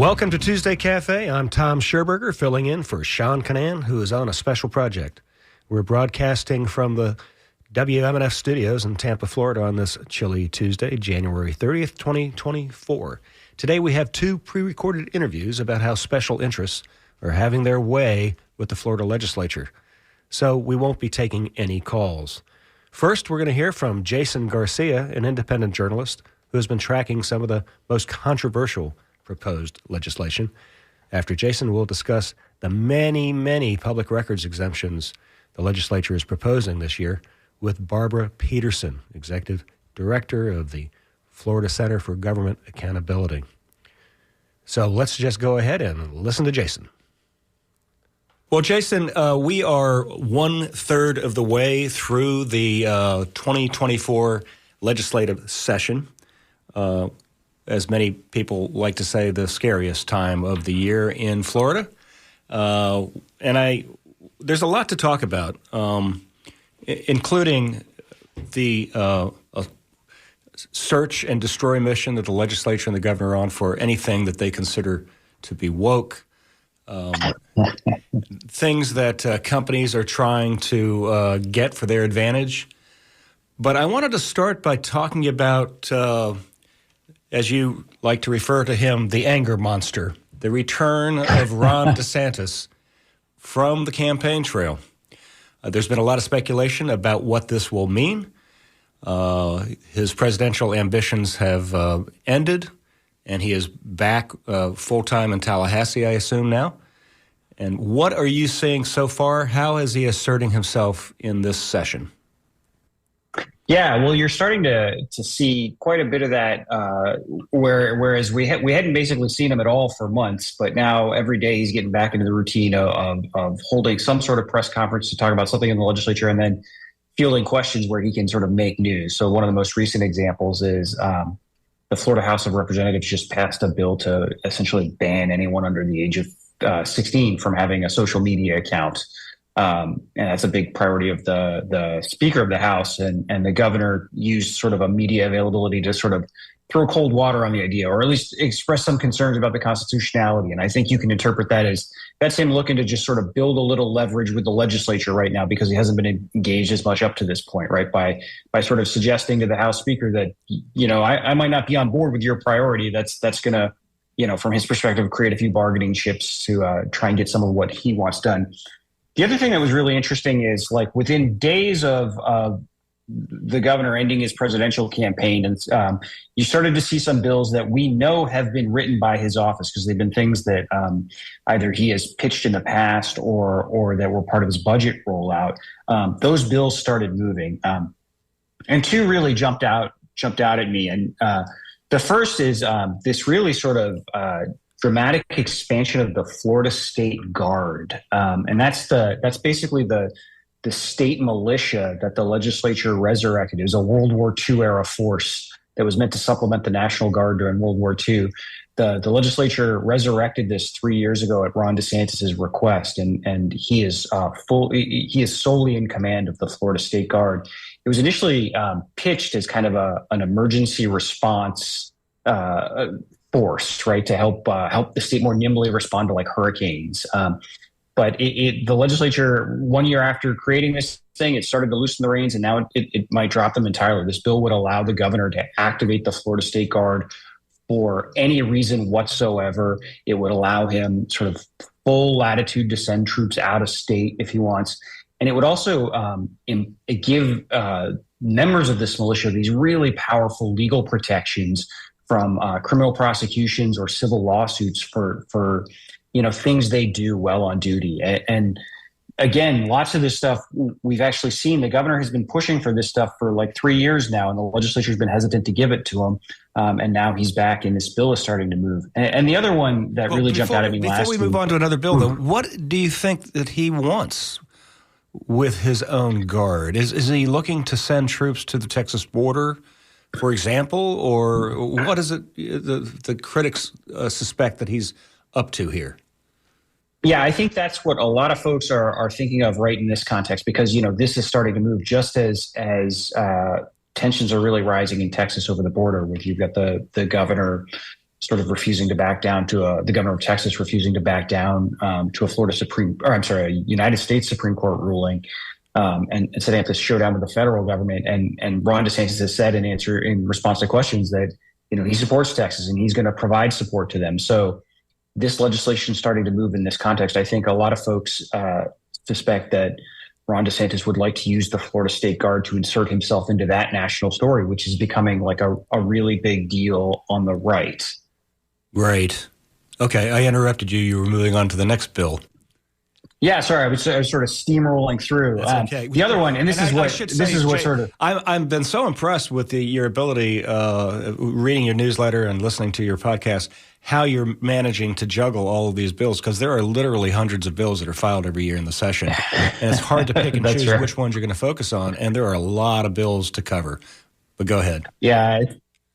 Welcome to Tuesday Cafe. I'm Tom Scherberger, filling in for Sean Canan, who is on a special project. We're broadcasting from the WMNF studios in Tampa, Florida on this chilly Tuesday, January 30th, 2024. Today we have two pre-recorded interviews about how special interests are having their way with the Florida Legislature. So we won't be taking any calls. First, we're going to hear from Jason Garcia, an independent journalist who has been tracking some of the most controversial proposed legislation. After Jason, we'll discuss the many public records exemptions the legislature is proposing this year with Barbara Peterson, Executive Director of the Florida Center for Government Accountability. So let's just go ahead and listen to Jason. Well, Jason, we are 1/3 of the way through the 2024 legislative session. As many people like to say, the scariest time of the year in Florida. There's a lot to talk about, including the search and destroy mission that the legislature and the governor are on for anything that they consider to be woke, things that companies are trying to get for their advantage. But I wanted to start by talking about as you like to refer to him, the anger monster, the return of Ron DeSantis from the campaign trail. There's been a lot of speculation about what this will mean. His presidential ambitions have ended, and he is back full-time in Tallahassee, I assume, now. And what are you seeing so far? How is he asserting himself in this session? Yeah, well, you're starting to see quite a bit of that, whereas we hadn't basically seen him at all for months, but now every day he's getting back into the routine of holding some sort of press conference to talk about something in the legislature and then fielding questions where he can sort of make news. So one of the most recent examples is the Florida House of Representatives just passed a bill to essentially ban anyone under the age of 16 from having a social media account. And that's a big priority of the Speaker of the House, and the governor used sort of a media availability to sort of throw cold water on the idea, or at least express some concerns about the constitutionality. And I think you can interpret that as that's him looking to just sort of build a little leverage with the legislature right now, because he hasn't been engaged as much up to this point, right? By sort of suggesting to the House Speaker that, I might not be on board with your priority. That's going to, from his perspective, create a few bargaining chips to try and get some of what he wants done. The other thing that was really interesting is, like, within days of the governor ending his presidential campaign, and you started to see some bills that we know have been written by his office, because they've been things that either he has pitched in the past or that were part of his budget rollout. Those bills started moving, and two really jumped out at me. And the first is this really sort of dramatic expansion of the Florida State Guard, and that's basically the state militia that the legislature resurrected. It was a World War II era force that was meant to supplement the National Guard during World War II. The legislature resurrected this 3 years ago at Ron DeSantis' request, and he is solely in command of the Florida State Guard. It was initially pitched as kind of an emergency response force, right, to help the state more nimbly respond to, like, hurricanes. But the legislature, 1 year after creating this thing, it started to loosen the reins, and now it might drop them entirely. This bill would allow the governor to activate the Florida State Guard for any reason whatsoever. It would allow him sort of full latitude to send troops out of state if he wants. And it would also give members of this militia these really powerful legal protections from criminal prosecutions or civil lawsuits for things they do while on duty. And again, lots of this stuff we've actually seen. The governor has been pushing for this stuff for like 3 years now, and the legislature has been hesitant to give it to him. And now he's back, and this bill is starting to move. And the other one that really jumped out at me last week. Before we move on to another bill, though, what do you think that he wants with his own guard? Is he looking to send troops to the Texas border, for example, or what is it the critics suspect that he's up to here? Yeah, I think that's what a lot of folks are thinking of right in this context, because, this is starting to move just as tensions are really rising in Texas over the border, with you've got the governor sort of refusing to back down to the governor of Texas refusing to back down to a United States Supreme Court ruling, and setting up this showdown with the federal government. And Ron DeSantis has said in response to questions that he supports Texas and he's going to provide support to them. So this legislation starting to move in this context. I think a lot of folks suspect that Ron DeSantis would like to use the Florida State Guard to insert himself into that national story, which is becoming like a really big deal on the right. Right. Okay, I interrupted you. You were moving on to the next bill. Yeah, sorry, I was sort of steamrolling through. That's okay. The other one, and this is what I've been so impressed with your ability, reading your newsletter and listening to your podcast, how you're managing to juggle all of these bills, because there are literally hundreds of bills that are filed every year in the session, and it's hard to pick and choose which ones you're going to focus on, and there are a lot of bills to cover. But go ahead. Yeah.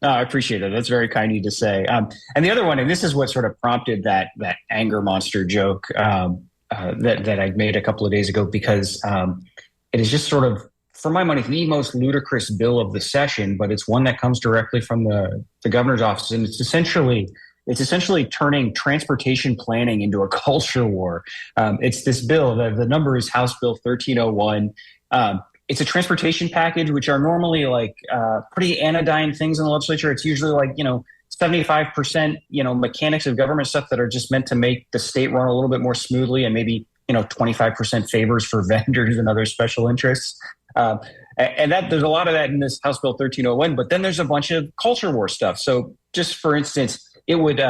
I appreciate it. That's very kind of you to say. And the other one, and this is what sort of prompted that anger monster joke that I made a couple of days ago, because it is just sort of, for my money, the most ludicrous bill of the session, but it's one that comes directly from the governor's office, and it's essentially turning transportation planning into a culture war. It's this bill. The number is House Bill 1301. It's a transportation package, which are normally like pretty anodyne things in the legislature. It's usually like 75% mechanics of government stuff that are just meant to make the state run a little bit more smoothly, and maybe 25% favors for vendors and other special interests. And that there's a lot of that in this House Bill 1301. But then there's a bunch of culture war stuff. So just for instance, it would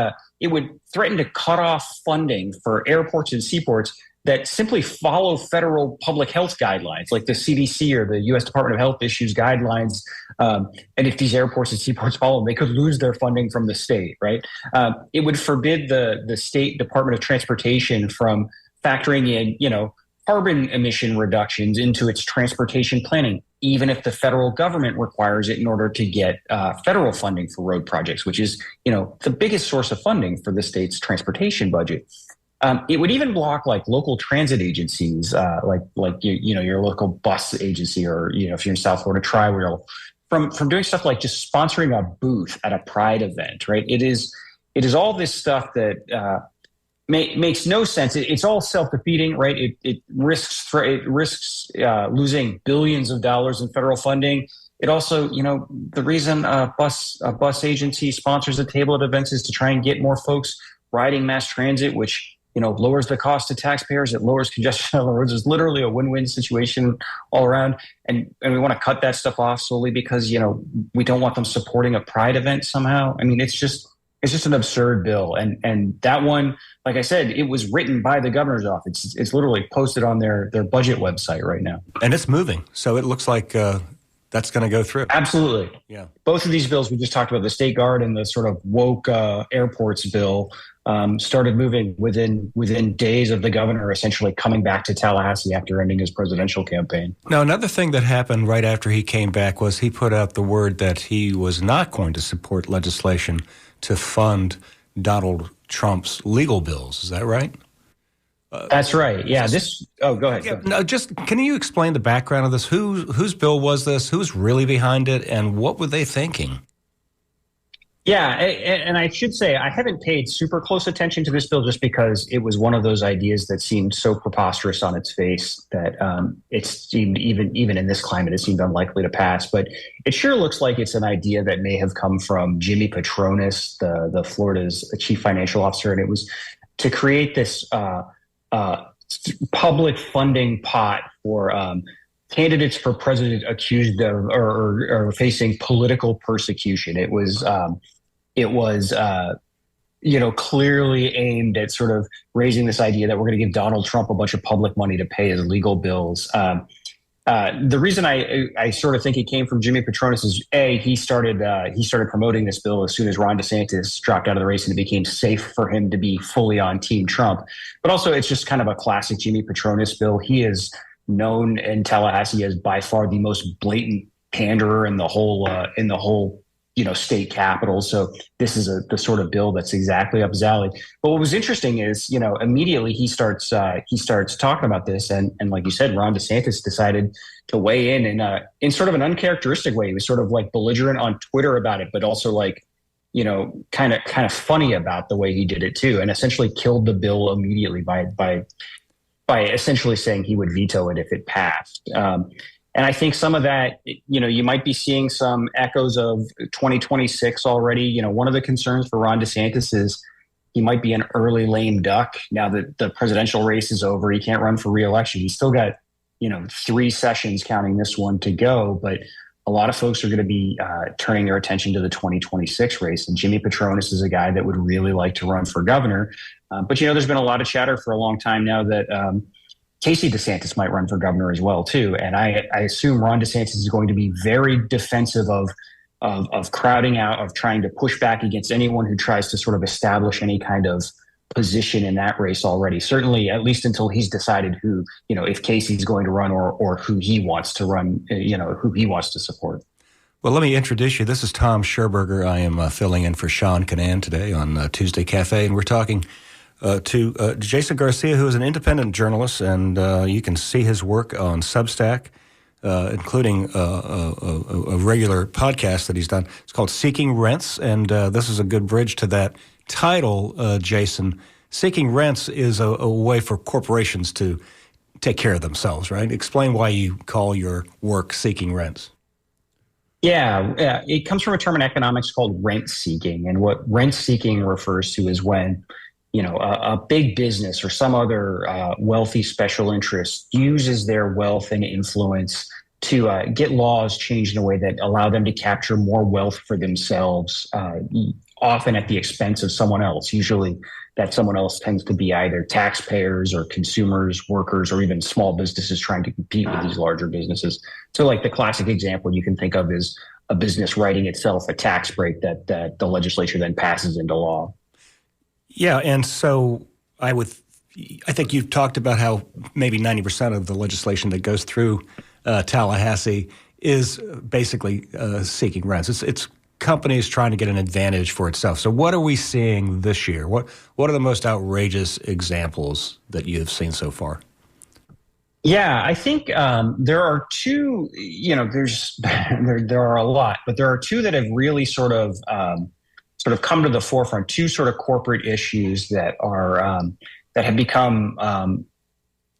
threaten to cut off funding for airports and seaports that simply follow federal public health guidelines, like the CDC or the U.S. Department of Health issues guidelines. And if these airports and seaports follow them, they could lose their funding from the state, right? It would forbid the state Department of Transportation from factoring in, carbon emission reductions into its transportation planning, even if the federal government requires it in order to get federal funding for road projects, which is, the biggest source of funding for the state's transportation budget. It would even block like local transit agencies, like your local bus agency, or if you're in South Florida, Tri-Wheel, from doing stuff like just sponsoring a booth at a Pride event, right? It is all this stuff that makes no sense. It's all self-defeating, right? It risks losing billions of dollars in federal funding. It also, the reason a bus agency sponsors a table at events is to try and get more folks riding mass transit, which lowers the cost to taxpayers. It lowers congestion on the roads. It's literally a win-win situation all around. And we want to cut that stuff off solely because, we don't want them supporting a Pride event somehow. I mean, it's just an absurd bill. And that one, like I said, it was written by the governor's office. It's literally posted on their budget website right now. And it's moving. So it looks like that's going to go through. Absolutely. Yeah. Both of these bills we just talked about, the State Guard and the sort of woke airports bill, started moving within days of the governor essentially coming back to Tallahassee after ending his presidential campaign. Now, another thing that happened right after he came back was he put out the word that he was not going to support legislation to fund Donald Trump's legal bills. Is that right? That's right. Yeah. Go ahead. Yeah, no, just can you explain the background of this? Whose bill was this? Who's really behind it? And what were they thinking? Yeah, and I should say I haven't paid super close attention to this bill just because it was one of those ideas that seemed so preposterous on its face that it seemed even in this climate, it seemed unlikely to pass. But it sure looks like it's an idea that may have come from Jimmy Patronis, the Florida's chief financial officer, and it was to create this public funding pot for candidates for president accused of or facing political persecution. It was clearly aimed at sort of raising this idea that we're going to give Donald Trump a bunch of public money to pay his legal bills. The reason I sort of think it came from Jimmy Patronis is he started promoting this bill as soon as Ron DeSantis dropped out of the race and it became safe for him to be fully on Team Trump. But also, it's just kind of a classic Jimmy Patronis bill. He is known in Tallahassee as by far the most blatant panderer in the whole state capitol. So this is the sort of bill that's exactly up his alley. But what was interesting is, immediately he starts talking about this, and like you said, Ron DeSantis decided to weigh in sort of an uncharacteristic way. He was sort of like belligerent on Twitter about it, but also like kind of funny about the way he did it too, and essentially killed the bill immediately by essentially saying he would veto it if it passed. And I think some of that, you might be seeing some echoes of 2026 already. One of the concerns for Ron DeSantis is he might be an early lame duck now that the presidential race is over. He can't run for reelection. He's still got, 3 sessions, counting this one, to go. But a lot of folks are going to be turning their attention to the 2026 race. And Jimmy Patronis is a guy that would really like to run for governor. But there's been a lot of chatter for a long time now that Casey DeSantis might run for governor as well, too. And I assume Ron DeSantis is going to be very defensive of crowding out, of trying to push back against anyone who tries to sort of establish any kind of position in that race already. Certainly, at least until he's decided who, if Casey's going to run or who he wants to run, who he wants to support. Well, let me introduce you. This is Tom Scherberger. I am filling in for Sean Canan today on Tuesday Cafe, and we're talking to Jason Garcia, who is an independent journalist, and you can see his work on Substack, including a regular podcast that he's done. It's called Seeking Rents, and this is a good bridge to that title, Jason. Seeking Rents is a way for corporations to take care of themselves, right? Explain why you call your work Seeking Rents. Yeah, it comes from a term in economics called rent seeking. And what rent seeking refers to is when a big business or some other wealthy special interest uses their wealth and influence to get laws changed in a way that allow them to capture more wealth for themselves, often at the expense of someone else. Usually that someone else tends to be either taxpayers or consumers, workers, or even small businesses trying to compete with these larger businesses. So like the classic example you can think of is a business writing itself a tax break that the legislature then passes into law. Yeah, and so I think you've talked about how maybe 90% of the legislation that goes through Tallahassee is basically seeking rents. It's companies trying to get an advantage for itself. So what are we seeing this year? What are the most outrageous examples that you've seen so far? Yeah, I think there are two. There are a lot, but there are two that have really sort of come to the forefront. Two sort of corporate issues that are that have become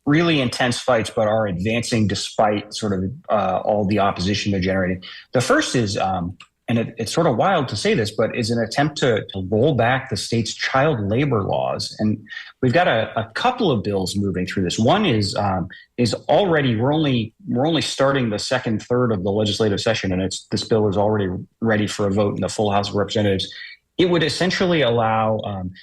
really intense fights, but are advancing despite sort of all the opposition they're generating. The first is, and it's sort of wild to say this, but is an attempt to roll back the state's child labor laws. And we've got a couple of bills moving through this. One is already we're only starting the second third of the legislative session, and this bill is already ready for a vote in the full House of Representatives. It would essentially allow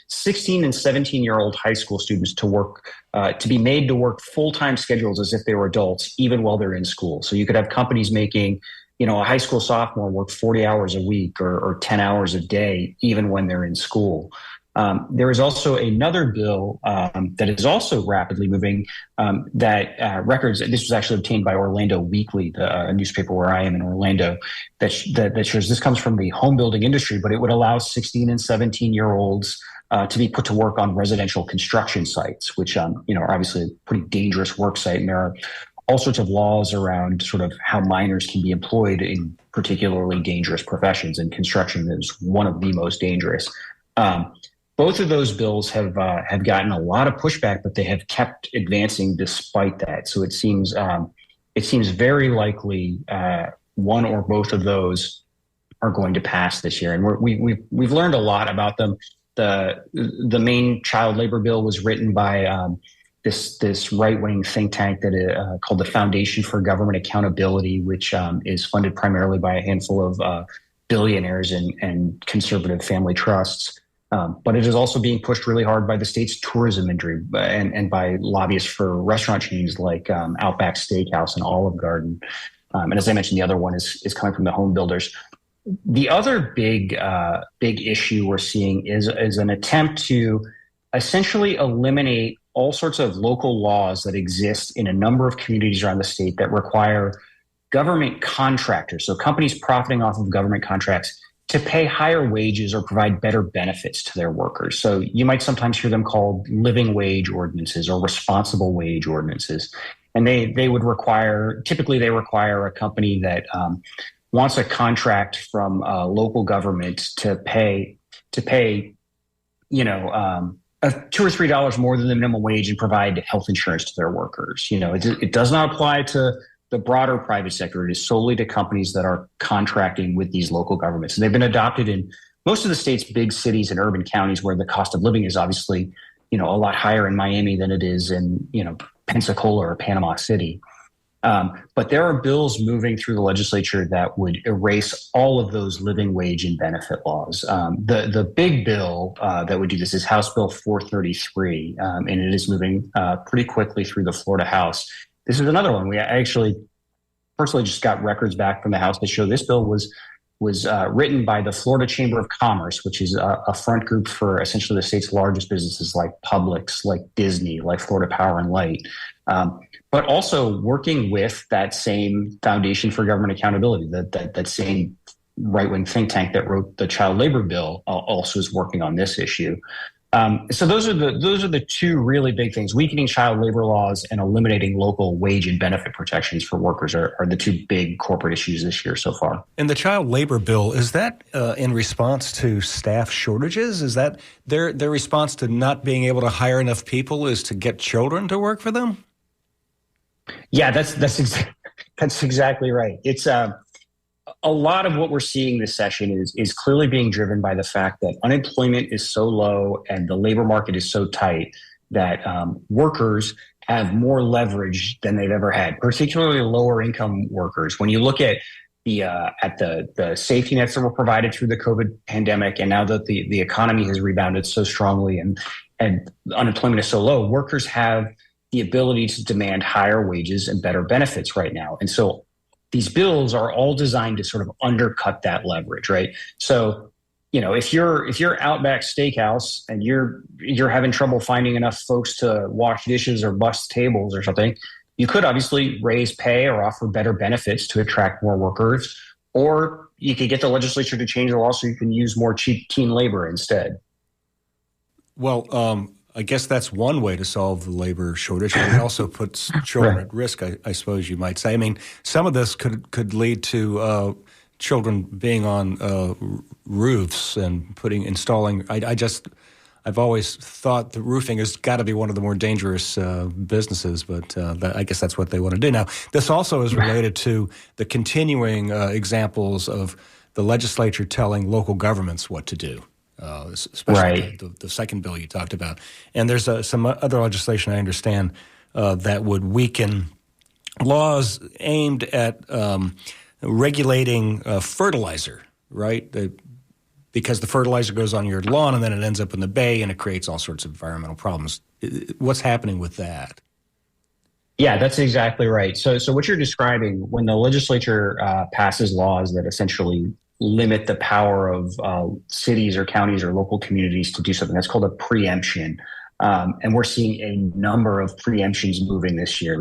16 and 17-year-old high school students to work, to be made to work full-time schedules as if they were adults, even while they're in school. So you could have companies making, a high school sophomore work 40 hours a week or 10 hours a day, even when they're in school. There is also another bill that is also rapidly moving that records. This was actually obtained by Orlando Weekly, the newspaper where I am in Orlando, that shows this comes from the home building industry, but it would allow 16 and 17-year-olds to be put to work on residential construction sites, which are obviously a pretty dangerous work site. And there are all sorts of laws around sort of how minors can be employed in particularly dangerous professions, and construction is one of the most dangerous. Both of those bills have gotten a lot of pushback, but they have kept advancing despite that. So it seems very likely one or both of those are going to pass this year, and we've learned a lot about them. The main child labor bill was written by this right-wing think tank that called the Foundation for Government Accountability, which is funded primarily by a handful of billionaires and conservative family trusts. But it is also being pushed really hard by the state's tourism industry and by lobbyists for restaurant chains like Outback Steakhouse and Olive Garden. And as I mentioned, the other one is coming from the home builders. The other big issue we're seeing is an attempt to essentially eliminate all sorts of local laws that exist in a number of communities around the state that require government contractors, so companies profiting off of government contracts, to pay higher wages or provide better benefits to their workers. So you might sometimes hear them called living wage ordinances or responsible wage ordinances. And they would require, typically they require a company that wants a contract from local government to pay $2 or $3 more than the minimum wage and provide health insurance to their workers. It does not apply to the broader private sector. It is solely to companies that are contracting with these local governments. And they've been adopted in most of the state's big cities and urban counties where the cost of living is obviously, a lot higher in Miami than it is in, Pensacola or Panama City. But there are bills moving through the legislature that would erase all of those living wage and benefit laws. The big bill that would do this is House Bill 433, and it is moving pretty quickly through the Florida House. This is another one. I actually personally just got records back from the House that show this bill was written by the Florida Chamber of Commerce, which is a front group for essentially the state's largest businesses like Publix, like Disney, like Florida Power and Light. But also working with that same Foundation for Government Accountability, that same right-wing think tank that wrote the child labor bill also is working on this issue. So those are the two really big things. Weakening child labor laws and eliminating local wage and benefit protections for workers are the two big corporate issues this year so far. And the child labor bill, is that in response to staff shortages? Is that their response to not being able to hire enough people is to get children to work for them? Yeah, that's exactly right. It's a lot of what we're seeing this session is clearly being driven by the fact that unemployment is so low and the labor market is so tight that workers have more leverage than they've ever had, particularly lower income workers. When you look at the safety nets that were provided through the COVID pandemic, and now that the economy has rebounded so strongly and unemployment is so low, workers have the ability to demand higher wages and better benefits right now. And so these bills are all designed to sort of undercut that leverage, right? So, if you're Outback Steakhouse and you're having trouble finding enough folks to wash dishes or bus tables or something, you could obviously raise pay or offer better benefits to attract more workers, or you could get the legislature to change the law so you can use more cheap teen labor instead. Well, I guess that's one way to solve the labor shortage, but it also puts children Right. at risk, I suppose you might say. I mean, some of this could lead to children being on roofs and installing. I've always thought the roofing has got to be one of the more dangerous businesses, but I guess that's what they want to do. Now, this also is related to the continuing examples of the legislature telling local governments what to do. Especially the second bill you talked about. And there's some other legislation, I understand, that would weaken laws aimed at regulating fertilizer, right? Because the fertilizer goes on your lawn and then it ends up in the bay and it creates all sorts of environmental problems. What's happening with that? Yeah, that's exactly right. So what you're describing, when the legislature passes laws that essentially limit the power of cities or counties or local communities to do something, that's called a preemption. And we're seeing a number of preemptions moving this year.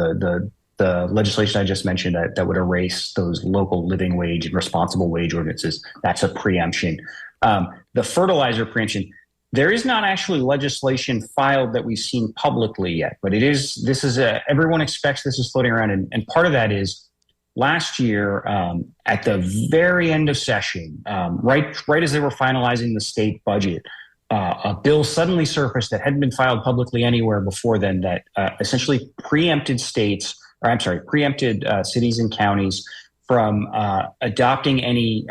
The legislation I just mentioned that would erase those local living wage and responsible wage ordinances, that's a preemption. The fertilizer preemption, there is not actually legislation filed that we've seen publicly yet, but everyone expects this is floating around. And part of that is last year, at the very end of session, right as they were finalizing the state budget, a bill suddenly surfaced that hadn't been filed publicly anywhere before then that essentially preempted cities and counties from adopting any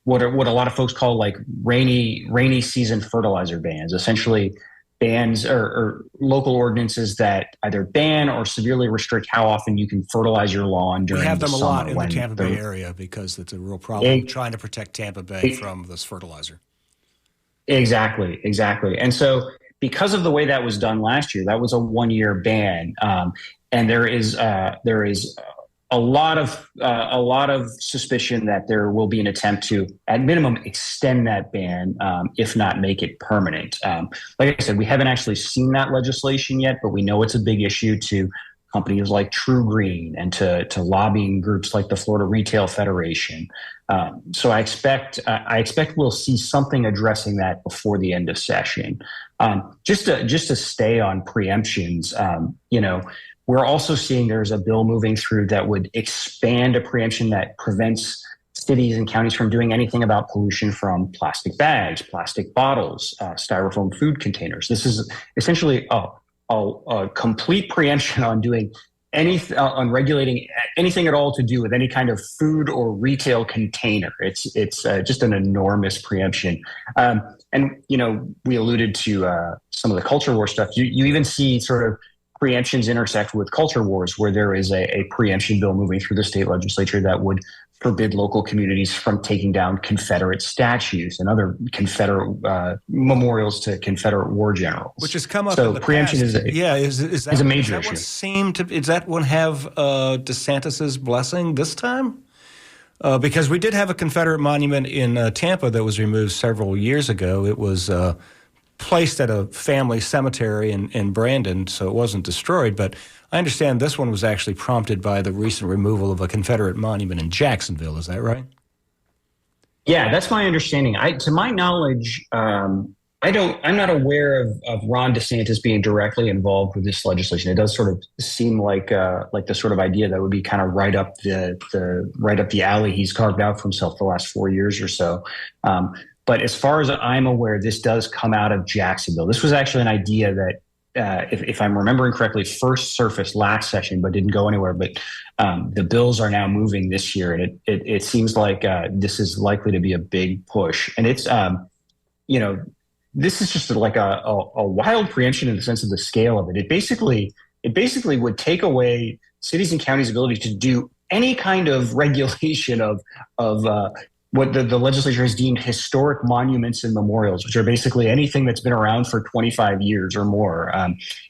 what a lot of folks call like rainy season fertilizer bans, essentially bans or local ordinances that either ban or severely restrict how often you can fertilize your lawn during the summer. We have them a lot in the Tampa Bay area because it's a real problem trying to protect Tampa Bay from this fertilizer. Exactly. And so because of the way that was done last year, that was a 1-year ban. And there is a lot of suspicion that there will be an attempt to, at minimum, extend that ban, if not make it permanent. Like I said, we haven't actually seen that legislation yet, but we know it's a big issue to companies like True Green and to lobbying groups like the Florida Retail Federation. So I expect we'll see something addressing that before the end of session. Just to stay on preemptions, we're also seeing there's a bill moving through that would expand a preemption that prevents cities and counties from doing anything about pollution from plastic bags, plastic bottles, styrofoam food containers. This is essentially a complete preemption on doing on regulating anything at all to do with any kind of food or retail container. It's just an enormous preemption. And, we alluded to some of the culture war stuff. You even see sort of preemptions intersect with culture wars, where there is a preemption bill moving through the state legislature that would forbid local communities from taking down Confederate statues and other Confederate memorials to Confederate war generals, which has come up. So in the preemption past. is a major issue. Does that one have DeSantis's blessing this time? Because we did have a Confederate monument in Tampa that was removed several years ago. It was placed at a family cemetery in Brandon, so it wasn't destroyed. But I understand this one was actually prompted by the recent removal of a Confederate monument in Jacksonville. Is that right? Yeah, that's my understanding. To my knowledge, I'm not aware of Ron DeSantis being directly involved with this legislation. It does sort of seem like the sort of idea that would be kind of right up the alley he's carved out for himself the last 4 years or so. But as far as I'm aware, this does come out of Jacksonville. This was actually an idea that, if I'm remembering correctly, first surfaced last session but didn't go anywhere. But the bills are now moving this year, and it seems like this is likely to be a big push. And it's this is just like a wild preemption in the sense of the scale of it. It basically would take away cities and counties' ability to do any kind of regulation of what the legislature has deemed historic monuments and memorials, which are basically anything that's been around for 25 years or more.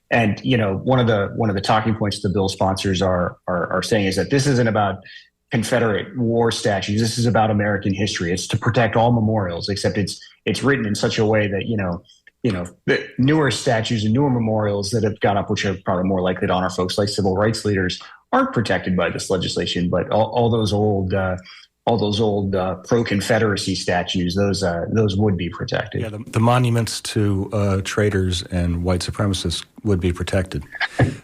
And one of the talking points the bill sponsors are saying is that this isn't about Confederate war statues. This is about American history. It's to protect all memorials, except it's written in such a way that the newer statues and newer memorials that have gone up, which are probably more likely to honor folks like civil rights leaders, aren't protected by this legislation. But all those old pro-Confederacy statues, those would be protected. Yeah, the monuments to traitors and white supremacists would be protected.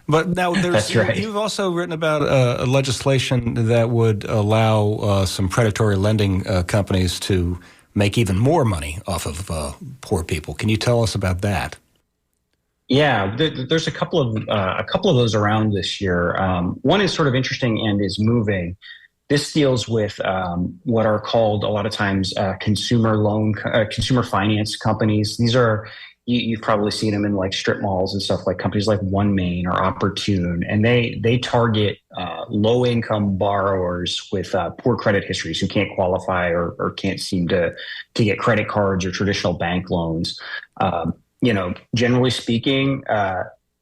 But now That's right. You've also written about a legislation that would allow some predatory lending companies to make even more money off of poor people. Can you tell us about that? Yeah, there's a couple of those around this year. One is sort of interesting and is moving. This deals with what are called a lot of times consumer finance companies. These are, you've probably seen them in like strip malls and stuff, like companies like OneMain or Opportune, and they target low income borrowers with poor credit histories who can't qualify or can't seem to get credit cards or traditional bank loans. Generally speaking,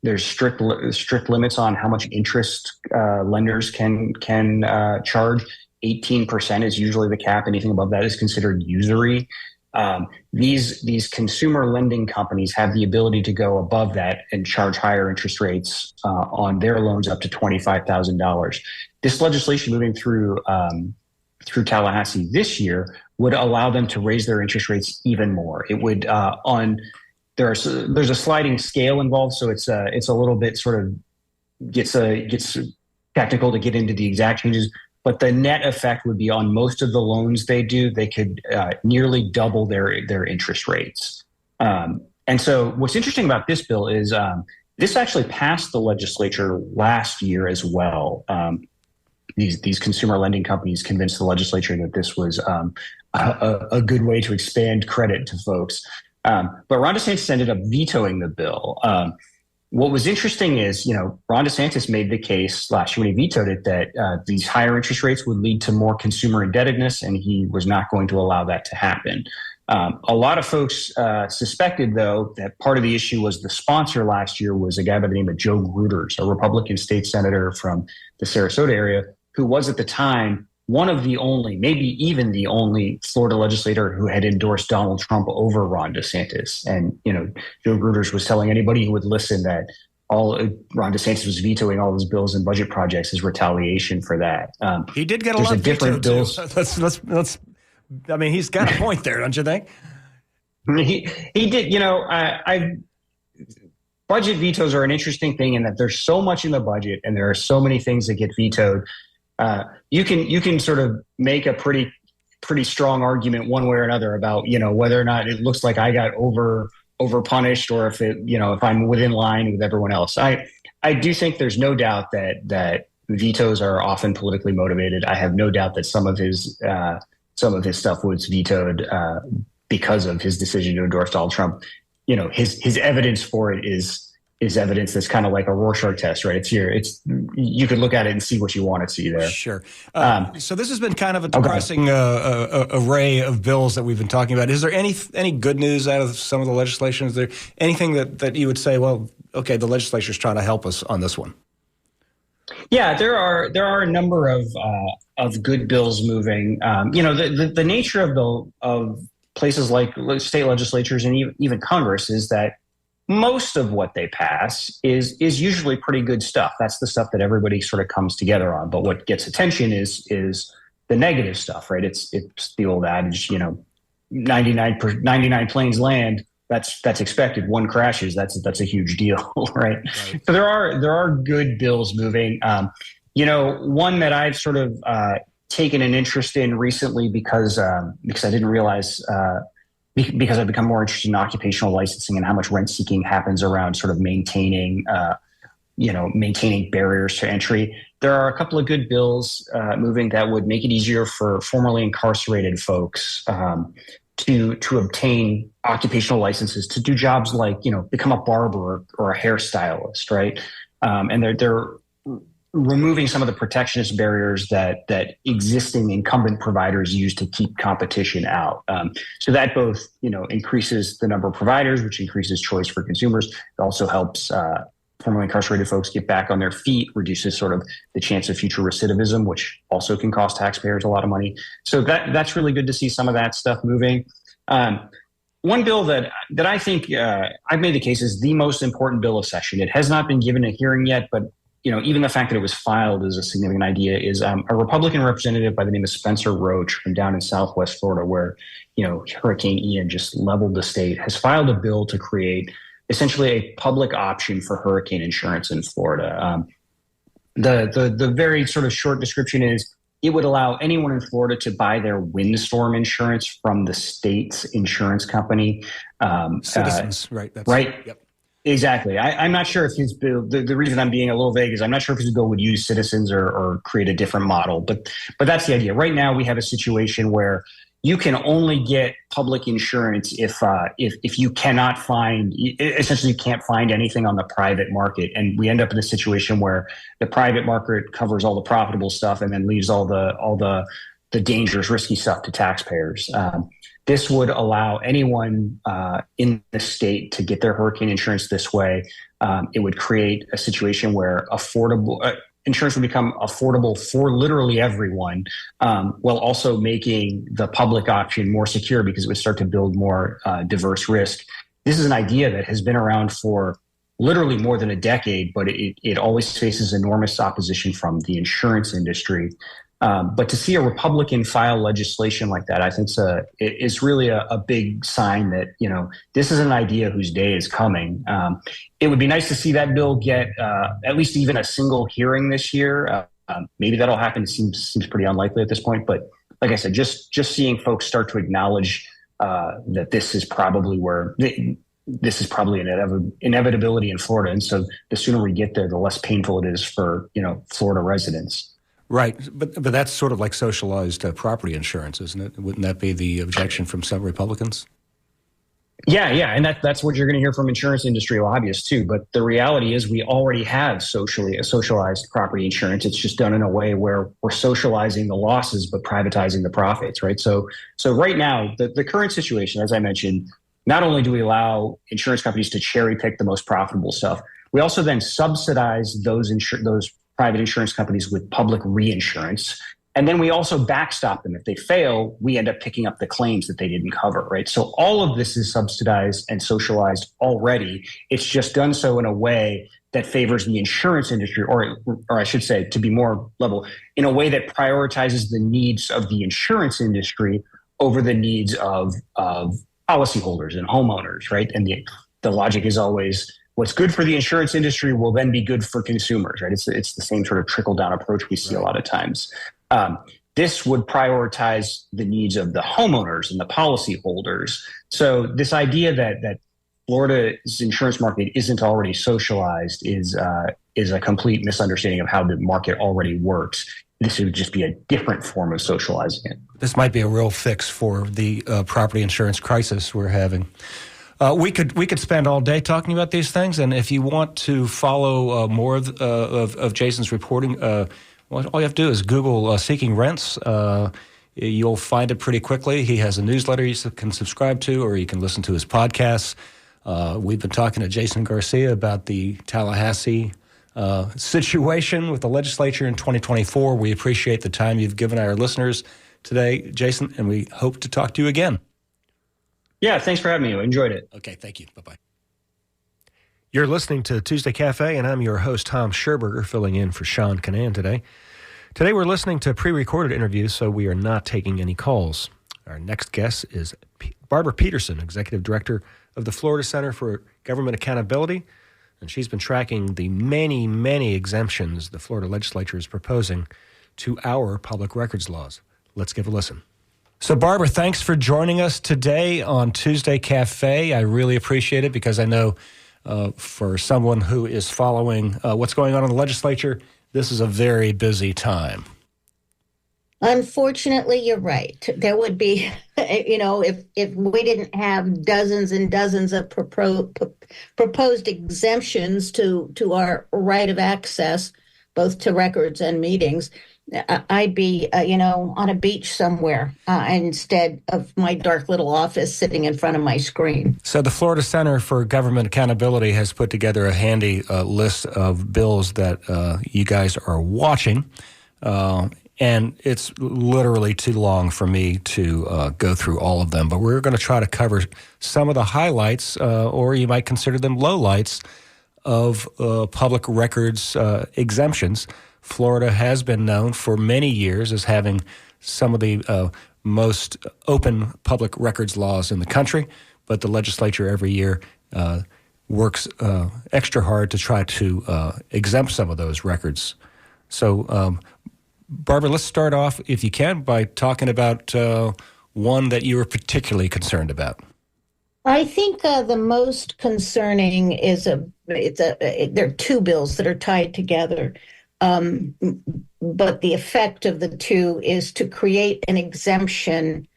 there's strict limits on how much interest lenders can charge. 18% is usually the cap. Anything above that is considered usury. These consumer lending companies have the ability to go above that and charge higher interest rates on their loans up to $25,000. This legislation moving through Tallahassee this year would allow them to raise their interest rates even more. It would there's a sliding scale involved, so it's a little bit sort of gets technical to get into the exact changes. But the net effect would be on most of the loans they do, they could nearly double their interest rates. And so what's interesting about this bill is this actually passed the legislature last year as well. These consumer lending companies convinced the legislature that this was a good way to expand credit to folks. But Ron DeSantis ended up vetoing the bill. What was interesting is, Ron DeSantis made the case last year when he vetoed it that these higher interest rates would lead to more consumer indebtedness, and he was not going to allow that to happen. A lot of folks suspected, though, that part of the issue was the sponsor last year was a guy by the name of Joe Gruters, a Republican state senator from the Sarasota area, who was at the time one of the only, maybe even the only Florida legislator who had endorsed Donald Trump over Ron DeSantis. And, Joe Gruters was telling anybody who would listen that Ron DeSantis was vetoing all his bills and budget projects as retaliation for that. He did get a lot of different bills. Let's. I mean, he's got a point there, don't you think? He did. Budget vetoes are an interesting thing in that there's so much in the budget and there are so many things that get vetoed. You can sort of make a pretty pretty strong argument one way or another about, whether or not it looks like I got over punished, or if if I'm within line with everyone else. I do think there's no doubt that vetoes are often politically motivated. I have no doubt that some of his stuff was vetoed because of his decision to endorse Donald Trump. His evidence for it is evidence that's kind of like a Rorschach test, right? You could look at it and see what you want to see there. Sure. So this has been kind of a depressing array of bills that we've been talking about. Is there any good news out of some of the legislation? Is there anything that you would say, well, okay, the legislature's trying to help us on this one? Yeah, there are a number of good bills moving. The nature of places like state legislatures and even Congress is that most of what they pass is usually pretty good stuff. That's the stuff that everybody sort of comes together on. But what gets attention is the negative stuff, right? It's the old adage, 99 planes land. That's expected. One crashes. That's a huge deal, right? So there are good bills moving. One that I've sort of taken an interest in recently because I didn't realize. Because I've become more interested in occupational licensing and how much rent seeking happens around sort of maintaining barriers to entry. There are a couple of good bills moving that would make it easier for formerly incarcerated folks to obtain occupational licenses to do jobs like, become a barber or a hairstylist, right? And they're removing some of the protectionist barriers that existing incumbent providers use to keep competition out. So that both, increases the number of providers, which increases choice for consumers. It also helps formerly incarcerated folks get back on their feet, reduces sort of the chance of future recidivism, which also can cost taxpayers a lot of money. So that's really good to see some of that stuff moving. One bill that I think I've made the case is the most important bill of session. It has not been given a hearing yet, but even the fact that it was filed is a significant idea, is a Republican representative by the name of Spencer Roach from down in Southwest Florida, where, Hurricane Ian just leveled the state, has filed a bill to create essentially a public option for hurricane insurance in Florida. The very sort of short description is it would allow anyone in Florida to buy their windstorm insurance from the state's insurance company. Citizens, right? Right. Yep. Exactly. I'm not sure if his bill, the reason I'm being a little vague is I'm not sure if his bill would use citizens or create a different model, but that's the idea. Right now we have a situation where you can only get public insurance if you cannot find, essentially you can't find anything on the private market. And we end up in a situation where the private market covers all the profitable stuff and then leaves all the dangerous, risky stuff to taxpayers. This would allow anyone in the state to get their hurricane insurance this way. It would create a situation where insurance would become affordable for literally everyone, while also making the public option more secure because it would start to build more diverse risk. This is an idea that has been around for literally more than a decade, but it always faces enormous opposition from the insurance industry. But to see a Republican file legislation like that, I think is really a big sign that, this is an idea whose day is coming. It would be nice to see that bill get at least even a single hearing this year. Maybe that'll happen. It seems pretty unlikely at this point. But like I said, just seeing folks start to acknowledge that this is probably an inevitability in Florida. And so the sooner we get there, the less painful it is for, Florida residents. Right, but that's sort of like socialized property insurance, isn't it? Wouldn't that be the objection from some Republicans? Yeah, and that's what you're going to hear from insurance industry lobbyists too. But the reality is, we already have socialized property insurance. It's just done in a way where we're socializing the losses but privatizing the profits, right? So right now, the current situation, as I mentioned, not only do we allow insurance companies to cherry pick the most profitable stuff, we also then subsidize those private insurance companies with public reinsurance. And then we also backstop them. If they fail, we end up picking up the claims that they didn't cover, right? So all of this is subsidized and socialized already. It's just done so in a way that favors the insurance industry, or I should say, to be more level, in a way that prioritizes the needs of the insurance industry over the needs of policyholders and homeowners, right? And the logic is always, what's good for the insurance industry will then be good for consumers, right? It's the same sort of trickle down approach we see a lot of times. this would prioritize the needs of the homeowners and the policyholders. So this idea that Florida's insurance market isn't already socialized is a complete misunderstanding of how the market already works. This would just be a different form of socializing it. This might be a real fix for the property insurance crisis we're having. We could spend all day talking about these things, and if you want to follow more of Jason's reporting, all you have to do is Google Seeking Rents. You'll find it pretty quickly. He has a newsletter you can subscribe to, or you can listen to his podcasts. We've been talking to Jason Garcia about the Tallahassee situation with the legislature in 2024. We appreciate the time you've given our listeners today, Jason, and we hope to talk to you again. Yeah, thanks for having me. I enjoyed it. Okay, thank you. Bye-bye. You're listening to Tuesday Cafe, and I'm your host, Tom Scherberger, filling in for Sean Canan today. Today we're listening to pre-recorded interviews, so we are not taking any calls. Our next guest is Barbara Peterson, Executive Director of the Florida Center for Government Accountability, and she's been tracking the many, many exemptions the Florida Legislature is proposing to our public records laws. Let's give a listen. So, Barbara, thanks for joining us today on Tuesday Cafe. I really appreciate it because I know for someone who is following what's going on in the legislature, this is a very busy time. Unfortunately, you're right. There would be, if we didn't have dozens and dozens of proposed exemptions to our right of access, both to records and meetings, I'd be, on a beach somewhere instead of my dark little office sitting in front of my screen. So the Florida Center for Government Accountability has put together a handy list of bills that you guys are watching. And it's literally too long for me to go through all of them. But we're going to try to cover some of the highlights, or you might consider them lowlights, of public records exemptions. Florida has been known for many years as having some of the most open public records laws in the country, but the legislature every year works extra hard to try to exempt some of those records. So, Barbara, let's start off, if you can, by talking about one that you were particularly concerned about. I think the most concerning is there are two bills that are tied together. But the effect of the two is to create an exemption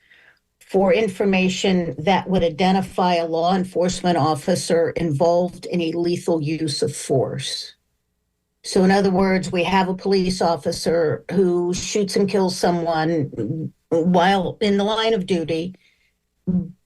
for information that would identify a law enforcement officer involved in a lethal use of force. So in other words, we have a police officer who shoots and kills someone while in the line of duty,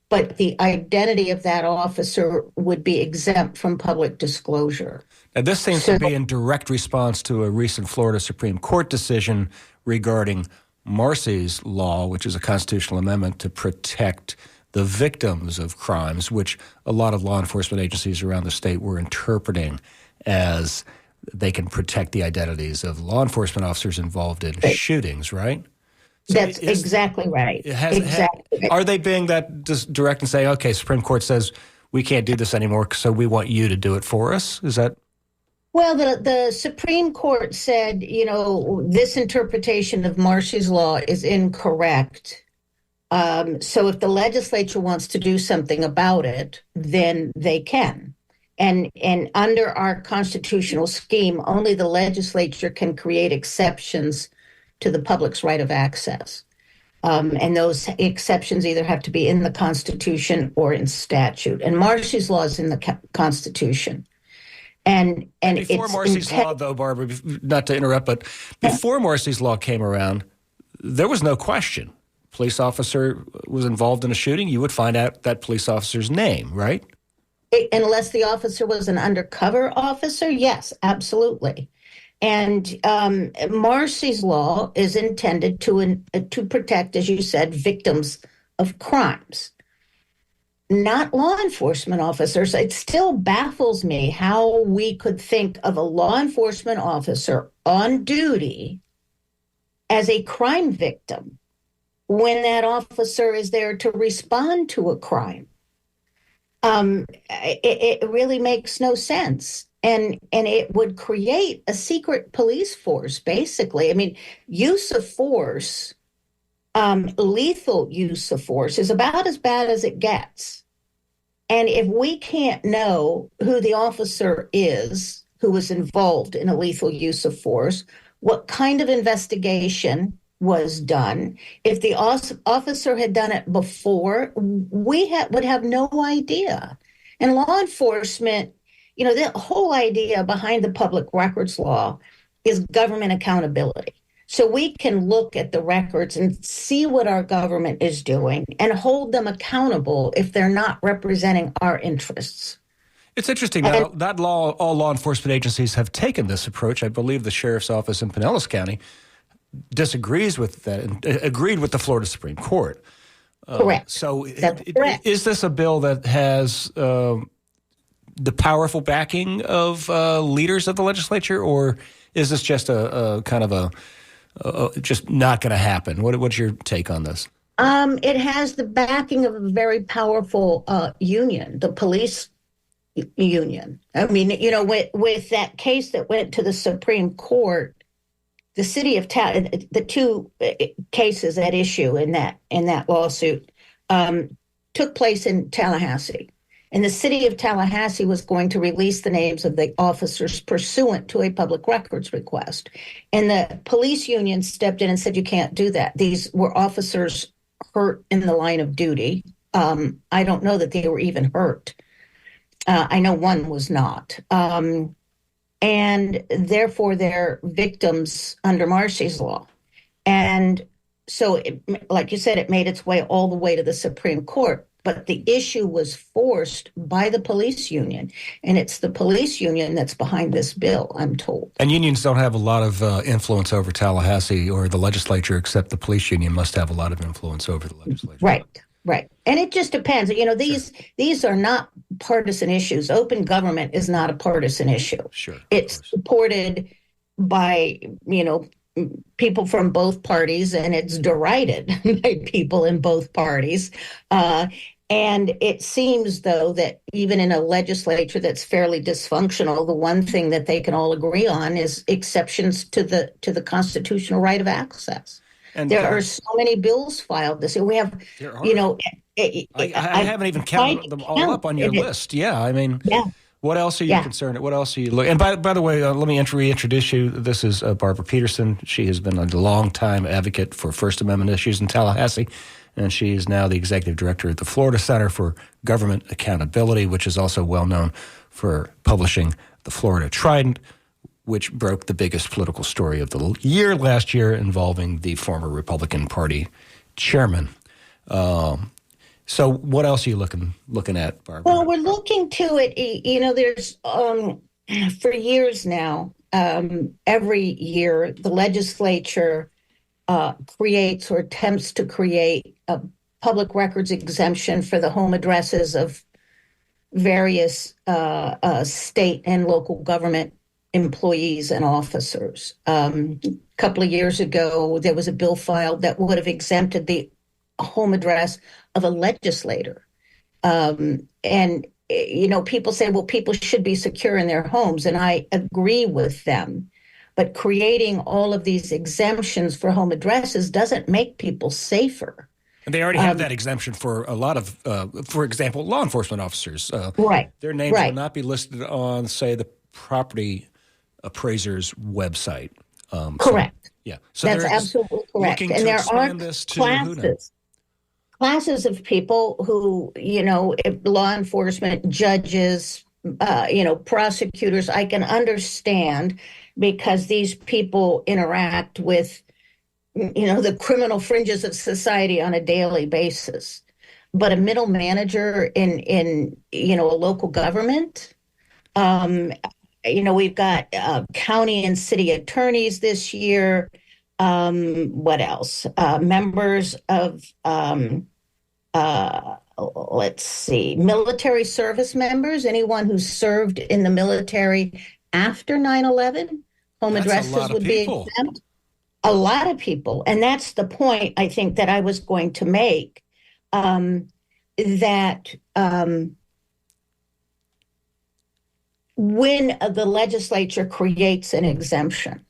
but the identity of that officer would be exempt from public disclosure. Now, this seems to be in direct response to a recent Florida Supreme Court decision regarding Marsy's law, which is a constitutional amendment to protect the victims of crimes, which a lot of law enforcement agencies around the state were interpreting as they can protect the identities of law enforcement officers involved in shootings, right? So that's exactly right. Exactly. Are they being that direct and saying, okay, Supreme Court says we can't do this anymore, so we want you to do it for us? Is that? Well, the Supreme Court said, this interpretation of Marsy's law is incorrect. So if the legislature wants to do something about it, then they can. And under our constitutional scheme, only the legislature can create exceptions to the public's right of access. And those exceptions either have to be in the Constitution or in statute. And Marsy's law is in the Constitution. And before Marsy's law, though, Barbara, not to interrupt, but before Marsy's law came around, there was no question. Police officer was involved in a shooting, you would find out that police officer's name, right? Unless the officer was an undercover officer, yes, absolutely. And Marsy's law is intended to protect, as you said, victims of crimes, not law enforcement officers. It still baffles me how we could think of a law enforcement officer on duty as a crime victim when that officer is there to respond to a crime. It really makes no sense. And it would create a secret police force, basically. I mean, use of force Lethal use of force is about as bad as it gets. And if we can't know who the officer is who was involved in a lethal use of force, what kind of investigation was done, if the officer had done it before, would have no idea. And law enforcement, the whole idea behind the public records law is government accountability. So we can look at the records and see what our government is doing and hold them accountable if they're not representing our interests. It's interesting. Now, not all law enforcement agencies have taken this approach. I believe the sheriff's office in Pinellas County disagrees with that and agreed with the Florida Supreme Court. Correct. So correct. Is this a bill that has the powerful backing of leaders of the legislature, or is this just a kind of a just not going to happen? What's your take on this? It has the backing of a very powerful union, the police union. I mean, with that case that went to the Supreme Court, the city of the two cases at issue in that lawsuit took place in Tallahassee. And the city of Tallahassee was going to release the names of the officers pursuant to a public records request. And the police union stepped in and said, you can't do that. These were officers hurt in the line of duty. I don't know that they were even hurt. I know one was not. And therefore, they're victims under Marsy's law. And so, like you said, it made its way all the way to the Supreme Court. But the issue was forced by the police union, and it's the police union that's behind this bill, I'm told. And unions don't have a lot of influence over Tallahassee or the legislature, except the police union must have a lot of influence over the legislature. Right. And it just depends. These are not partisan issues. Open government is not a partisan issue. Sure. It's supported by, people from both parties, and it's derided by people in both parties. And it seems, though, that even in a legislature that's fairly dysfunctional, the one thing that they can all agree on is exceptions to the constitutional right of access. And there are so many bills filed this year. We have, I haven't even counted them all up on your list. Yeah, I mean, what else are you concerned? What else are you looking? And by the way, let me reintroduce you. This is Barbara Peterson. She has been a long-time advocate for First Amendment issues in Tallahassee, and she is now the executive director at the Florida Center for Government Accountability, which is also well known for publishing the Florida Trident, which broke the biggest political story of the year last year involving the former Republican Party chairman. So what else are you looking at, Barbara? Well, we're looking to it. There's for years now, every year the legislature creates or attempts to create a public records exemption for the home addresses of various state and local government employees and officers. A couple of years ago, there was a bill filed that would have exempted the home address of a legislator. And people say, well, people should be secure in their homes, and I agree with them. But creating all of these exemptions for home addresses doesn't make people safer. And they already have that exemption for a lot of, for example, law enforcement officers. Right. Their names will not be listed on, say, the property appraiser's website. Correct. So that's absolutely correct. And there are classes of people who, law enforcement, judges, prosecutors, I can understand, because these people interact with, the criminal fringes of society on a daily basis. But a middle manager in a local government, we've got county and city attorneys this year. What else? Members of, military service members, anyone who served in the military after 9/11, home addresses would be exempt. A lot of people. And that's the point, I think, that I was going to make, that when the legislature creates an exemption,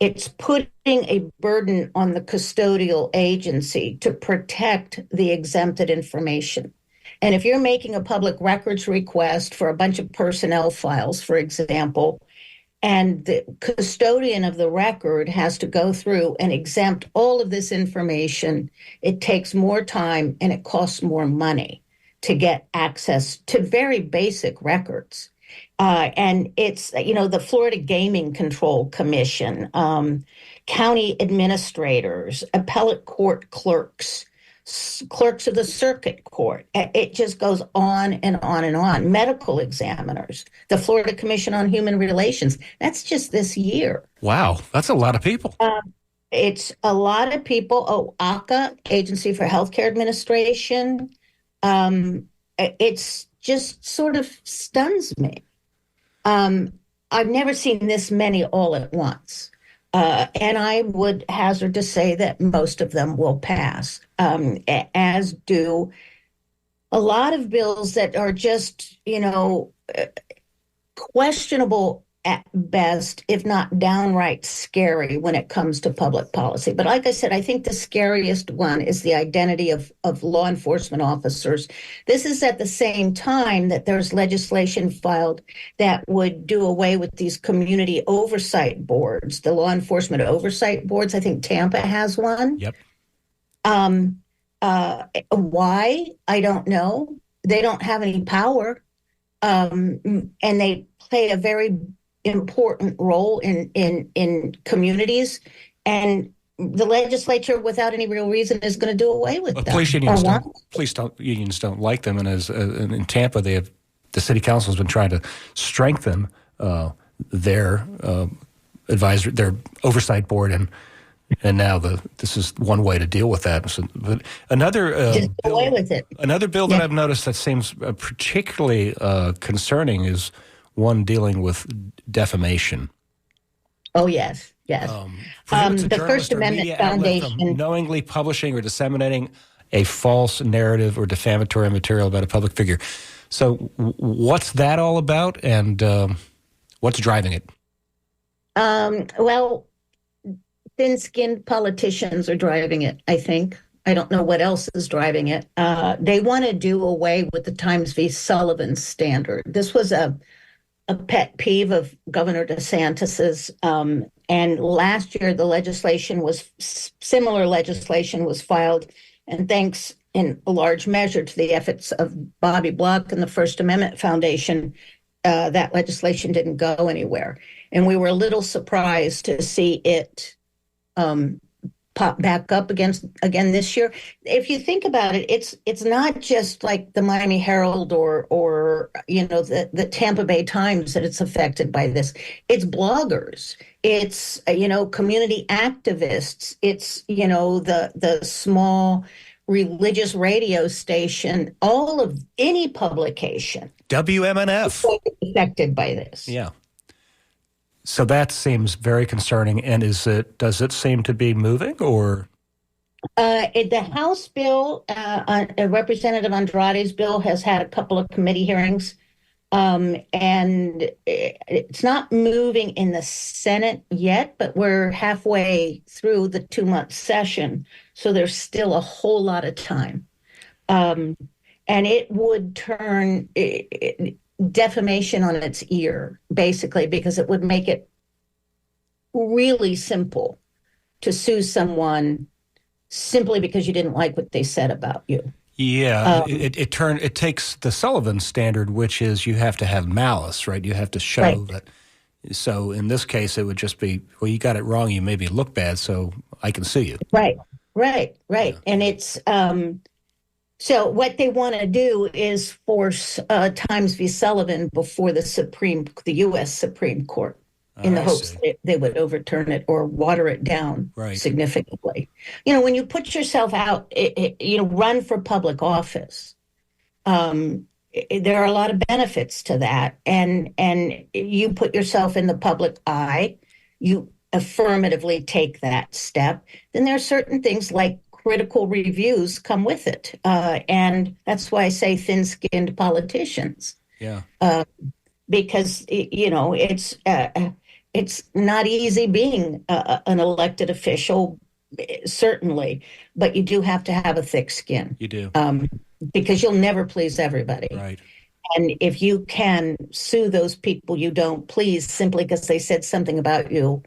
it's putting a burden on the custodial agency to protect the exempted information. And if you're making a public records request for a bunch of personnel files, for example, and the custodian of the record has to go through and exempt all of this information, it takes more time and it costs more money to get access to very basic records. And it's, the Florida Gaming Control Commission, county administrators, appellate court clerks, clerks of the circuit court. It just goes on and on and on. Medical examiners, the Florida Commission on Human Relations. That's just this year. Wow, that's a lot of people. It's a lot of people. Oh, AHCA, Agency for Healthcare Administration. It's just sort of stuns me. I've never seen this many all at once. And I would hazard to say that most of them will pass, as do a lot of bills that are just, questionable at best, if not downright scary when it comes to public policy. But like I said, I think the scariest one is the identity of law enforcement officers. This is at the same time that there's legislation filed that would do away with these community oversight boards, the law enforcement oversight boards. I think Tampa has one. Yep. Why? I don't know. They don't have any power. And they play a very important role in communities, and the legislature, without any real reason, is going to do away with them. Police unions don't like them, and as in Tampa, the city council has been trying to strengthen their advisory, their oversight board, and now this is one way to deal with that. So, but another just bill, away with it. Another bill that I've noticed that seems particularly concerning is one dealing with defamation. Oh, yes. The First Amendment Foundation. From knowingly publishing or disseminating a false narrative or defamatory material about a public figure. So what's that all about, and what's driving it? Well, thin-skinned politicians are driving it, I think. I don't know what else is driving it. They want to do away with the Times v. Sullivan standard. This was a pet peeve of Governor DeSantis's. And last year, similar legislation was filed, and thanks in a large measure to the efforts of Bobby Block and the First Amendment Foundation, that legislation didn't go anywhere. And we were a little surprised to see it pop back up again this year. If you think about it, it's not just like the Miami Herald or the Tampa Bay Times that it's affected by this. It's bloggers. It's community activists. It's the small religious radio station. All of any publication. WMNF is affected by this. Yeah. So that seems very concerning. And does it seem to be moving, or? The House bill, Representative Andrade's bill, has had a couple of committee hearings, and it's not moving in the Senate yet, but we're halfway through the 2-month session, so there's still a whole lot of time. And it would turn defamation on its ear, basically, because it would make it really simple to sue someone simply because you didn't like what they said about you. Yeah, it takes the Sullivan standard, which is you have to have malice, right? You have to show that. So in this case, it would just be, well, you got it wrong. You made me look bad, so I can sue you. Right. Yeah. And it's so what they want to do is force Times v. Sullivan before the U.S. Supreme Court, in the hopes they would overturn it or water it down significantly. When you put yourself out, run for public office, there are a lot of benefits to that. And you put yourself in the public eye, you affirmatively take that step, then there are certain things like critical reviews come with it. And that's why I say thin-skinned politicians. Yeah. Because, it's It's not easy being an elected official, certainly, but you do have to have a thick skin. You do. Because you'll never please everybody. Right. And if you can sue those people you don't please simply because they said something about you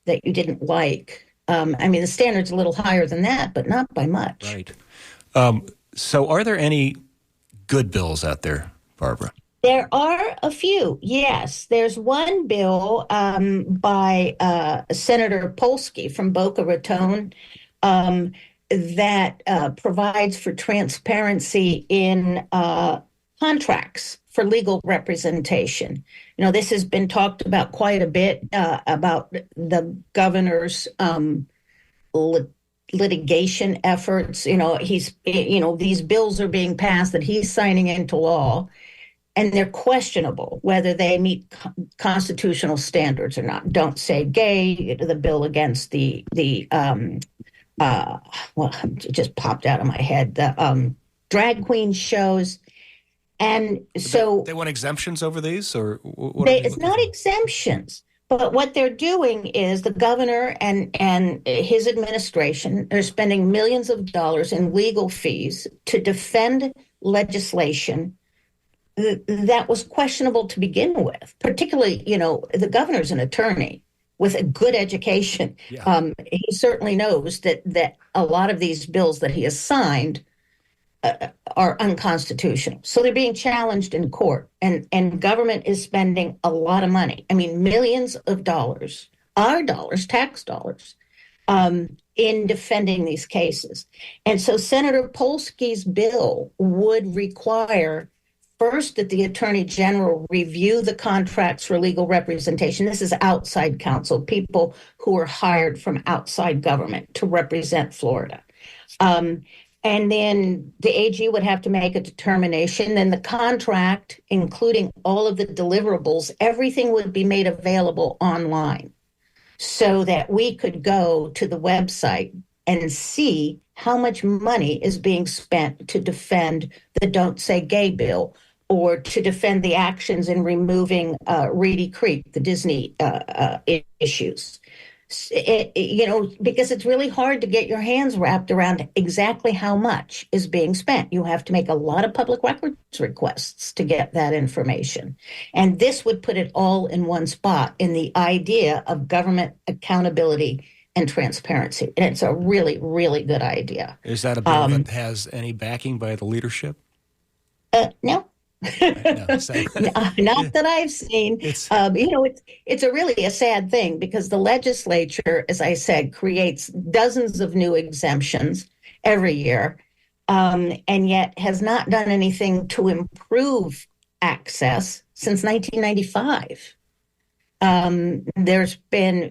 that you didn't like, the standard's a little higher than that, but not by much. Right. So are there any good bills out there, Barbara? There are a few, yes. There's one bill by Senator Polsky from Boca Raton that provides for transparency in contracts for legal representation. This has been talked about quite a bit about the governor's litigation efforts. These bills are being passed that he's signing into law, and they're questionable whether they meet constitutional standards or not. Don't Say Gay, the bill against it just popped out of my head, the drag queen shows. And so they want exemptions over these, or what it's not exemptions, but what they're doing is the governor and his administration are spending millions of dollars in legal fees to defend legislation that was questionable to begin with. Particularly, the governor's an attorney with a good education. Yeah. He certainly knows that a lot of these bills that he has signed are unconstitutional. So they're being challenged in court, and government is spending a lot of money. Millions of dollars, our dollars, tax dollars, in defending these cases. And so Senator Polsky's bill would require first that the Attorney General review the contracts for legal representation. This is outside counsel, people who are hired from outside government to represent Florida. And then the AG would have to make a determination. Then the contract, including all of the deliverables, everything would be made available online so that we could go to the website and see how much money is being spent to defend the Don't Say Gay bill or to defend the actions in removing Reedy Creek, the Disney issues. Because it's really hard to get your hands wrapped around exactly how much is being spent. You have to make a lot of public records requests to get that information. And this would put it all in one spot in the idea of government accountability and transparency. And it's a really, really good idea. Is that a bill that has any backing by the leadership? No. Not that I've seen. It's really a sad thing because the legislature, as I said, creates dozens of new exemptions every year, and yet has not done anything to improve access since 1995. There's been,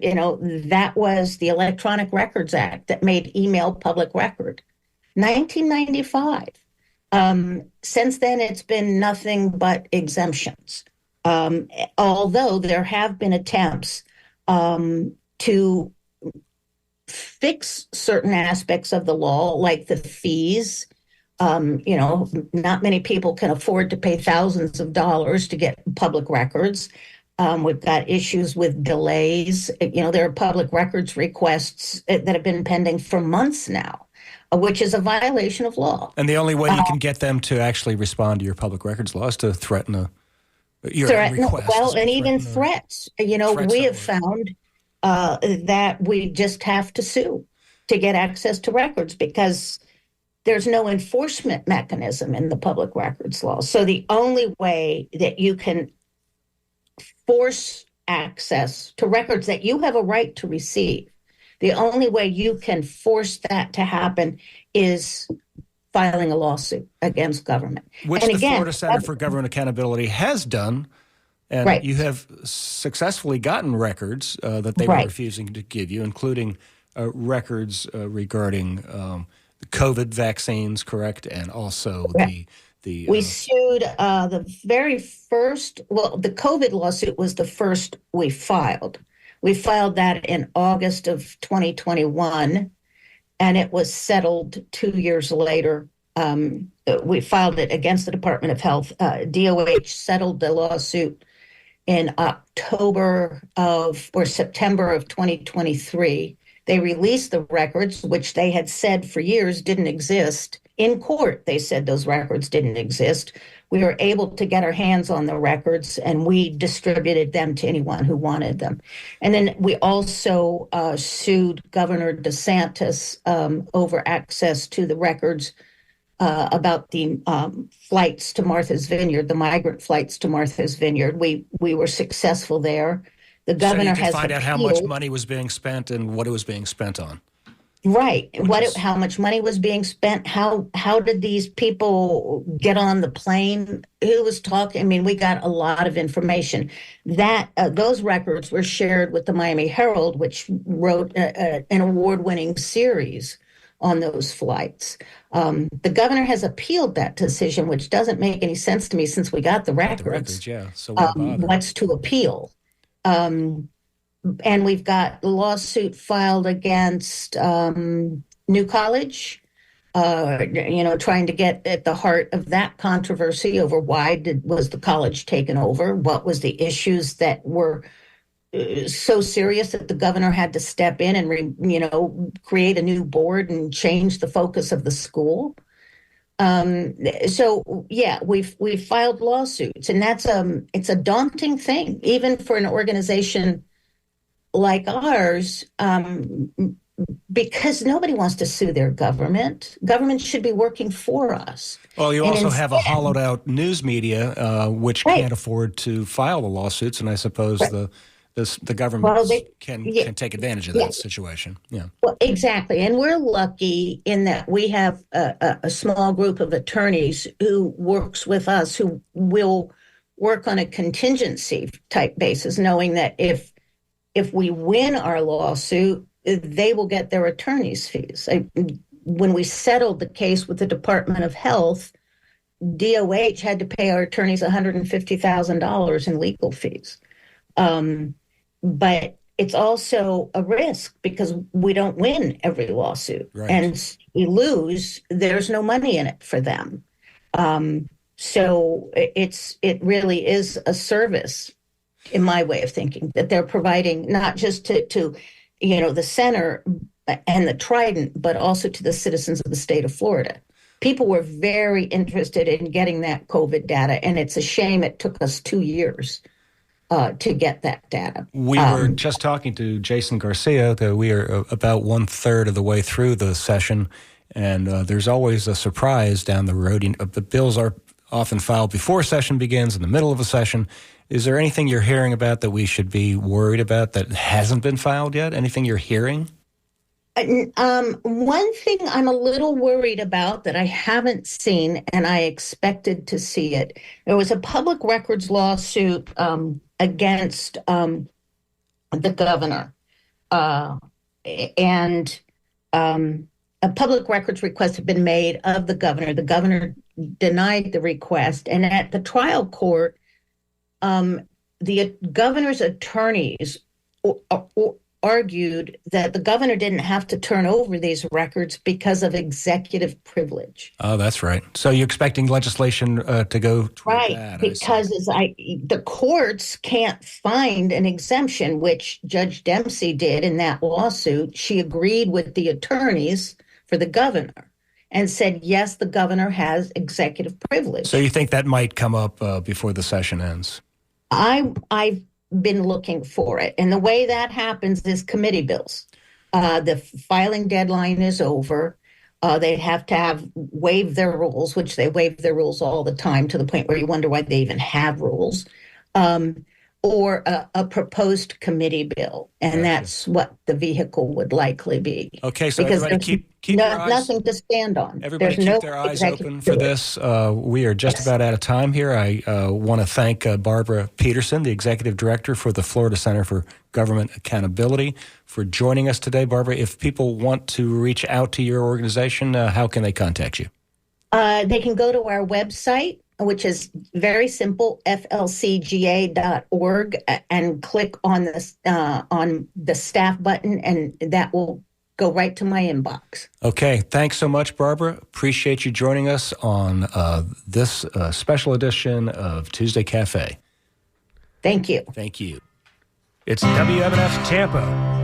that was the Electronic Records Act that made email public record. 1995. Since then, it's been nothing but exemptions. Although there have been attempts to fix certain aspects of the law, like the fees. Not many people can afford to pay thousands of dollars to get public records. We've got issues with delays. There are public records requests that have been pending for months now, which is a violation of law. And the only way you can get them to actually respond to your public records law is to threaten your request. Well, and even threats. We have found that we just have to sue to get access to records because there's no enforcement mechanism in the public records law. So the only way that you can force access to records that you have a right to receive, the only way you can force that to happen is filing a lawsuit against government. Which the Florida Center for Government Accountability has done, and right. You have successfully gotten records that they were refusing to give you, including records regarding the COVID vaccines, correct? And also we sued the very first, the COVID lawsuit was the first we filed. We filed that in August of 2021, and it was settled 2 years later. We filed it against the Department of Health. DOH settled the lawsuit in September of 2023. They released the records, which they had said for years didn't exist. In court, they said those records didn't exist. We were able to get our hands on the records, and we distributed them to anyone who wanted them. And then we also sued Governor DeSantis over access to the records about the flights to Martha's Vineyard, the migrant flights to Martha's Vineyard. We were successful there. The governor has find out how much money was being spent and what it was being spent on. Right. How much money was being spent? How did these people get on the plane? Who was talking? I mean, we got a lot of information. That those records were shared with the Miami Herald, which wrote an award-winning series on those flights. The governor has appealed that decision, which doesn't make any sense to me since we got the records. Yeah. So why bother? What's to appeal? And we've got a lawsuit filed against New College, trying to get at the heart of that controversy over was the college taken over? What was the issues that were so serious that the governor had to step in and create a new board and change the focus of the school? We've filed lawsuits, and it's a daunting thing, even for an organization like ours, because nobody wants to sue their government. Government should be working for us. Well, you also have a hollowed out news media, which can't afford to file the lawsuits, and I suppose the government can take advantage of that situation. Yeah. Well, exactly. And we're lucky in that we have a small group of attorneys who works with us, who will work on a contingency type basis, knowing that if we win our lawsuit, they will get their attorney's fees. When we settled the case with the Department of Health, DOH had to pay our attorneys $150,000 in legal fees. But it's also a risk because we don't win every lawsuit. Right. And we lose, there's no money in it for them. So it really is a service, in my way of thinking, that they're providing not just to the center and the Trident, but also to the citizens of the state of Florida. People were very interested in getting that COVID data, and it's a shame it took us 2 years to get that data. We were just talking to Jason Garcia, that we are about 1/3 of the way through the session, and there's always a surprise down the road. The bills are often filed before session begins, in the middle of a session. Is there anything you're hearing about that we should be worried about that hasn't been filed yet? Anything you're hearing? One thing I'm a little worried about that I haven't seen, and I expected to see it. There was a public records lawsuit against the governor, and a public records request had been made of the governor. The governor denied the request, and at the trial court, the governor's attorneys argued that the governor didn't have to turn over these records because of executive privilege. Oh, that's right. So you're expecting legislation to go toward right, that. Because the courts can't find an exemption, which Judge Dempsey did in that lawsuit. She agreed with the attorneys for the governor and said, yes, the governor has executive privilege. So you think that might come up before the session ends? I've been looking for it. And the way that happens is committee bills. The filing deadline is over. They'd have to waive their rules, which they waive their rules all the time to the point where you wonder why they even have rules, or a proposed committee bill. And that's what the vehicle would likely be. Okay, so because everybody keep their eyes, nothing to stand on. Everybody keep their eyes open for this. We are just about out of time here. I want to thank Barbara Peterson, the Executive Director for the Florida Center for Government Accountability, for joining us today. Barbara, if people want to reach out to your organization, how can they contact you? They can go to our website, which is very simple, flcga.org, and click on the staff button, and that will go right to my inbox. Okay. Thanks so much, Barbara. Appreciate you joining us on this special edition of Tuesday Cafe. Thank you. Thank you. It's WMNF Tampa.